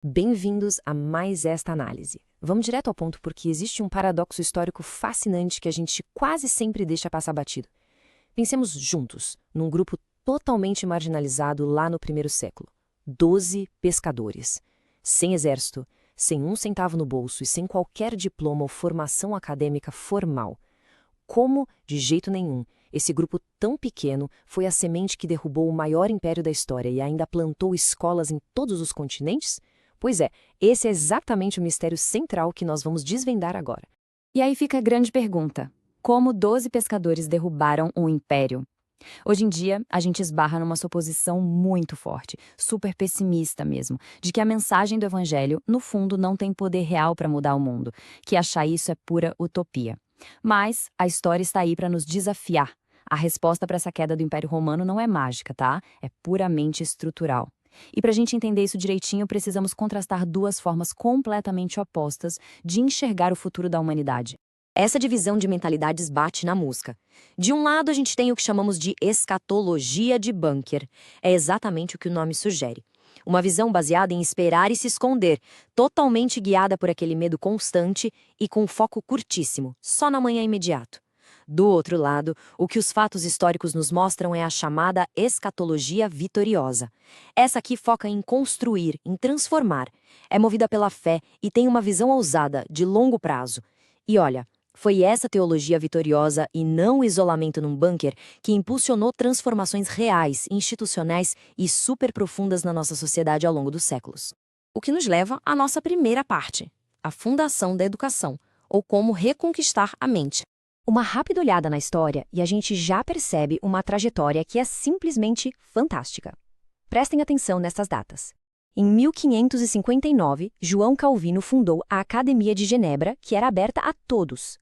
Bem-vindos a mais esta análise. Vamos direto ao ponto porque existe um paradoxo histórico fascinante que a gente quase sempre deixa passar batido. Pensemos juntos, num grupo totalmente marginalizado lá no primeiro século. 12 pescadores. Sem exército, sem um centavo no bolso e sem qualquer diploma ou formação acadêmica formal. Como, de jeito nenhum, esse grupo tão pequeno foi a semente que derrubou o maior império da história e ainda plantou escolas em todos os continentes? Pois é, esse é exatamente o mistério central que nós vamos desvendar agora. E aí fica a grande pergunta: como 12 pescadores derrubaram um império? Hoje em dia, a gente esbarra numa suposição muito forte, super pessimista mesmo, de que a mensagem do evangelho, no fundo, não tem poder real para mudar o mundo, que achar isso é pura utopia. Mas a história está aí para nos desafiar. A resposta para essa queda do Império Romano não é mágica, tá? É puramente estrutural. E para a gente entender isso direitinho, precisamos contrastar duas formas completamente opostas de enxergar o futuro da humanidade. Essa divisão de mentalidades bate na música. De um lado, a gente tem o que chamamos de escatologia de bunker. É exatamente o que o nome sugere. Uma visão baseada em esperar e se esconder, totalmente guiada por aquele medo constante e com foco curtíssimo, só na manhã imediato. Do outro lado, o que os fatos históricos nos mostram é a chamada escatologia vitoriosa. Essa aqui foca em construir, em transformar. É movida pela fé e tem uma visão ousada, de longo prazo. E olha, foi essa teologia vitoriosa e não o isolamento num bunker que impulsionou transformações reais, institucionais e super profundas na nossa sociedade ao longo dos séculos. O que nos leva à nossa primeira parte, a fundação da educação, ou como reconquistar a mente. Uma rápida olhada na história e a gente já percebe uma trajetória que é simplesmente fantástica. Prestem atenção nessas datas. Em 1559, João Calvino fundou a Academia de Genebra, que era aberta a todos.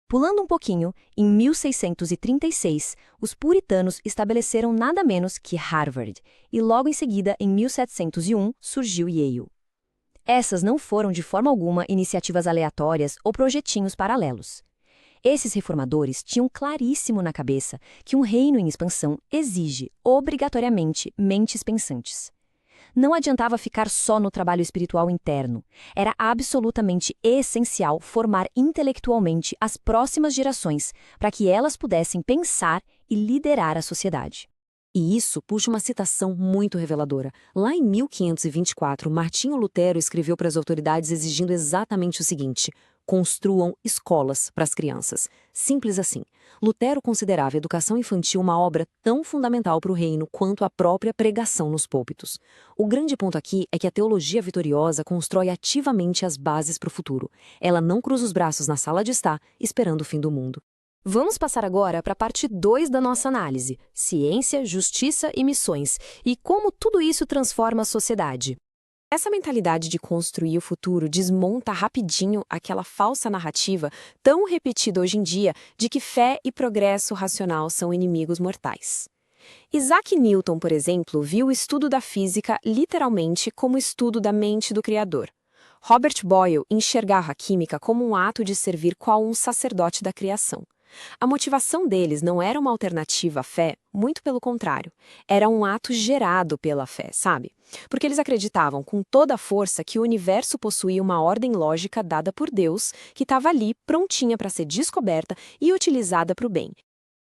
Pulando um pouquinho, em 1636, os puritanos estabeleceram nada menos que Harvard, e logo em seguida, em 1701, surgiu Yale. Essas não foram de forma alguma iniciativas aleatórias ou projetinhos paralelos. Esses reformadores tinham claríssimo na cabeça que um reino em expansão exige, obrigatoriamente, mentes pensantes. Não adiantava ficar só no trabalho espiritual interno. Era absolutamente essencial formar intelectualmente as próximas gerações para que elas pudessem pensar e liderar a sociedade. E isso puxa uma citação muito reveladora. Lá em 1524, Martinho Lutero escreveu para as autoridades exigindo exatamente o seguinte: construam escolas para as crianças. Simples assim. Lutero considerava a educação infantil uma obra tão fundamental para o reino quanto a própria pregação nos púlpitos. O grande ponto aqui é que a teologia vitoriosa constrói ativamente as bases para o futuro. Ela não cruza os braços na sala de estar, esperando o fim do mundo. Vamos passar agora para a parte 2 da nossa análise: ciência, justiça e missões, e como tudo isso transforma a sociedade. Essa mentalidade de construir o futuro desmonta rapidinho aquela falsa narrativa tão repetida hoje em dia de que fé e progresso racional são inimigos mortais. Isaac Newton, por exemplo, viu o estudo da física literalmente como estudo da mente do Criador. Robert Boyle enxergava a química como um ato de servir qual um sacerdote da criação. A motivação deles não era uma alternativa à fé, muito pelo contrário. Era um ato gerado pela fé, sabe? Porque eles acreditavam com toda a força que o universo possuía uma ordem lógica dada por Deus, que estava ali prontinha para ser descoberta e utilizada para o bem.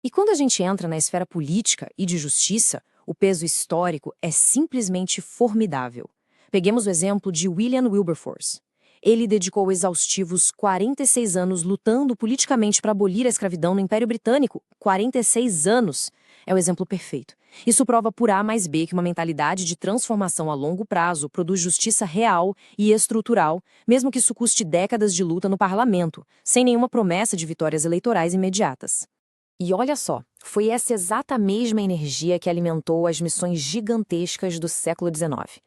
E quando a gente entra na esfera política e de justiça, o peso histórico é simplesmente formidável. Peguemos o exemplo de William Wilberforce. Ele dedicou exaustivos 46 anos lutando politicamente para abolir a escravidão no Império Britânico. 46 anos! É o exemplo perfeito. Isso prova por A mais B que uma mentalidade de transformação a longo prazo produz justiça real e estrutural, mesmo que isso custe décadas de luta no parlamento, sem nenhuma promessa de vitórias eleitorais imediatas. E olha só, foi essa exata mesma energia que alimentou as missões gigantescas do século XIX.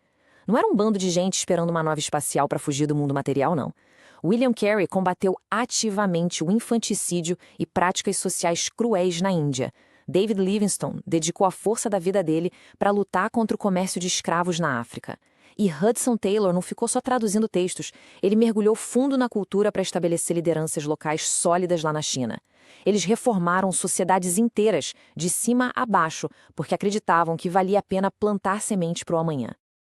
Não era um bando de gente esperando uma nave espacial para fugir do mundo material, não. William Carey combateu ativamente o infanticídio e práticas sociais cruéis na Índia. David Livingstone dedicou a força da vida dele para lutar contra o comércio de escravos na África. E Hudson Taylor não ficou só traduzindo textos, ele mergulhou fundo na cultura para estabelecer lideranças locais sólidas lá na China. Eles reformaram sociedades inteiras, de cima a baixo, porque acreditavam que valia a pena plantar semente para o amanhã.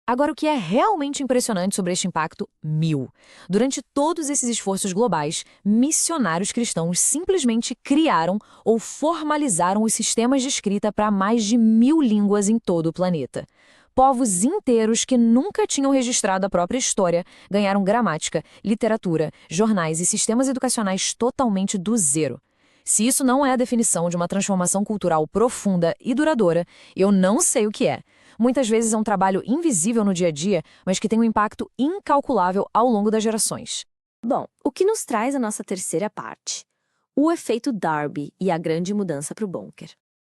Agora, o que é realmente impressionante sobre este impacto? 1000. Durante todos esses esforços globais, missionários cristãos simplesmente criaram ou formalizaram os sistemas de escrita para mais de 1000 línguas em todo o planeta. Povos inteiros que nunca tinham registrado a própria história ganharam gramática, literatura, jornais e sistemas educacionais totalmente do zero. Se isso não é a definição de uma transformação cultural profunda e duradoura, eu não sei o que é. Muitas vezes é um trabalho invisível no dia a dia, mas que tem um impacto incalculável ao longo das gerações. Bom, o que nos traz a nossa terceira parte? O efeito Darby e a grande mudança para o bunker.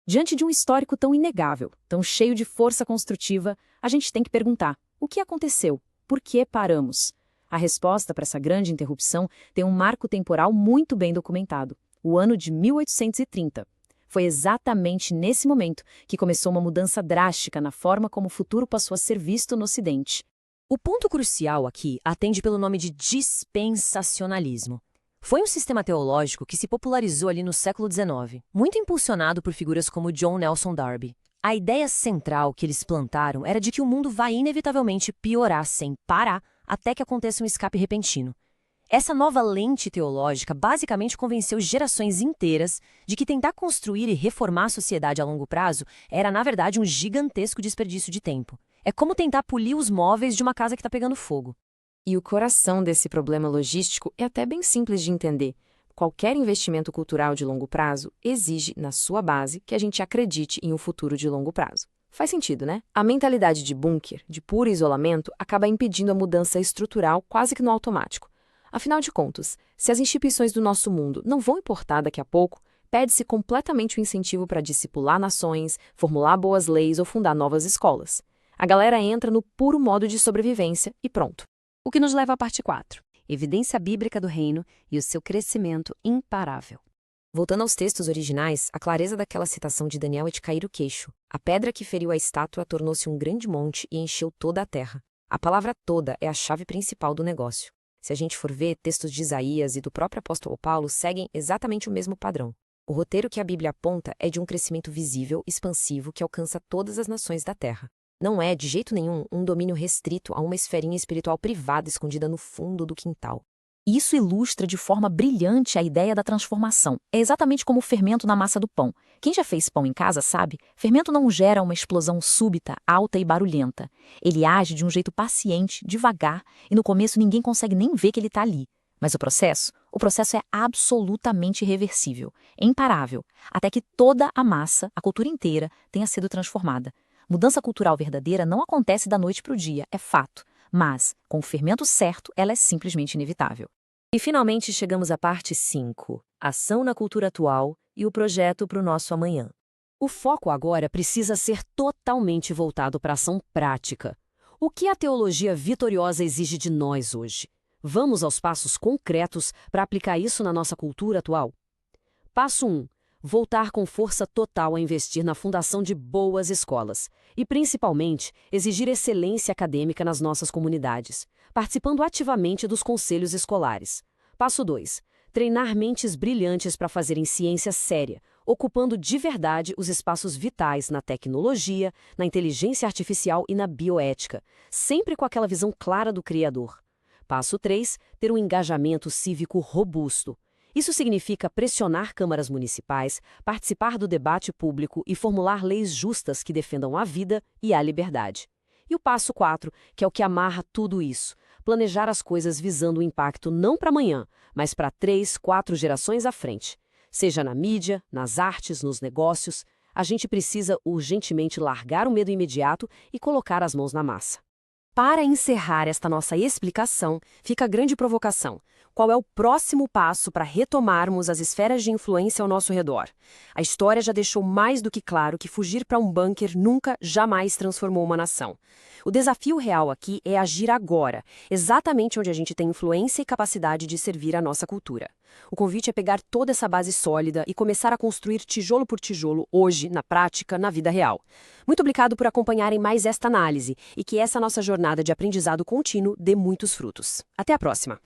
Diante de um histórico tão inegável, tão cheio de força construtiva, a gente tem que perguntar: o que aconteceu? Por que paramos? A resposta para essa grande interrupção tem um marco temporal muito bem documentado: o ano de 1830. Foi exatamente nesse momento que começou uma mudança drástica na forma como o futuro passou a ser visto no Ocidente. O ponto crucial aqui atende pelo nome de dispensacionalismo. Foi um sistema teológico que se popularizou ali no século XIX, muito impulsionado por figuras como John Nelson Darby. A ideia central que eles plantaram era de que o mundo vai inevitavelmente piorar sem parar até que aconteça um escape repentino. Essa nova lente teológica basicamente convenceu gerações inteiras de que tentar construir e reformar a sociedade a longo prazo era, na verdade, um gigantesco desperdício de tempo. É como tentar polir os móveis de uma casa que está pegando fogo. E o coração desse problema logístico é até bem simples de entender. Qualquer investimento cultural de longo prazo exige, na sua base, que a gente acredite em um futuro de longo prazo. Faz sentido, né? A mentalidade de bunker, de puro isolamento, acaba impedindo a mudança estrutural quase que no automático. Afinal de contas, se as instituições do nosso mundo não vão importar daqui a pouco, perde-se completamente o incentivo para discipular nações, formular boas leis ou fundar novas escolas. A galera entra no puro modo de sobrevivência e pronto. O que nos leva à parte 4. Evidência bíblica do reino e o seu crescimento imparável. Voltando aos textos originais, a clareza daquela citação de Daniel é de cair o queixo. A pedra que feriu a estátua tornou-se um grande monte e encheu toda a terra. A palavra toda é a chave principal do negócio. Se a gente for ver, textos de Isaías e do próprio apóstolo Paulo seguem exatamente o mesmo padrão. O roteiro que a Bíblia aponta é de um crescimento visível, expansivo, que alcança todas as nações da Terra. Não é, de jeito nenhum, um domínio restrito a uma esferinha espiritual privada escondida no fundo do quintal. Isso ilustra de forma brilhante a ideia da transformação. É exatamente como o fermento na massa do pão. Quem já fez pão em casa sabe, fermento não gera uma explosão súbita, alta e barulhenta. Ele age de um jeito paciente, devagar, e no começo ninguém consegue nem ver que ele está ali. Mas o processo é absolutamente irreversível, é imparável, até que toda a massa, a cultura inteira, tenha sido transformada. Mudança cultural verdadeira não acontece da noite para o dia, é fato. Mas, com o fermento certo, ela é simplesmente inevitável. E finalmente chegamos à parte 5, ação na cultura atual e o projeto para o nosso amanhã. O foco agora precisa ser totalmente voltado para a ação prática. O que a teologia vitoriosa exige de nós hoje? Vamos aos passos concretos para aplicar isso na nossa cultura atual? Passo 1. Voltar com força total a investir na fundação de boas escolas e, principalmente, exigir excelência acadêmica nas nossas comunidades, participando ativamente dos conselhos escolares. Passo 2. Treinar mentes brilhantes para fazerem ciência séria, ocupando de verdade os espaços vitais na tecnologia, na inteligência artificial e na bioética, sempre com aquela visão clara do Criador. Passo 3. Ter um engajamento cívico robusto. Isso significa pressionar câmaras municipais, participar do debate público e formular leis justas que defendam a vida e a liberdade. E o passo 4, que é o que amarra tudo isso, planejar as coisas visando o impacto não para amanhã, mas para 3, 4 gerações à frente. Seja na mídia, nas artes, nos negócios, a gente precisa urgentemente largar o medo imediato e colocar as mãos na massa. Para encerrar esta nossa explicação, fica a grande provocação. Qual é o próximo passo para retomarmos as esferas de influência ao nosso redor? A história já deixou mais do que claro que fugir para um bunker nunca, jamais transformou uma nação. O desafio real aqui é agir agora, exatamente onde a gente tem influência e capacidade de servir a nossa cultura. O convite é pegar toda essa base sólida e começar a construir tijolo por tijolo, hoje, na prática, na vida real. Muito obrigado por acompanharem mais esta análise e que essa nossa jornada de aprendizado contínuo dê muitos frutos. Até a próxima!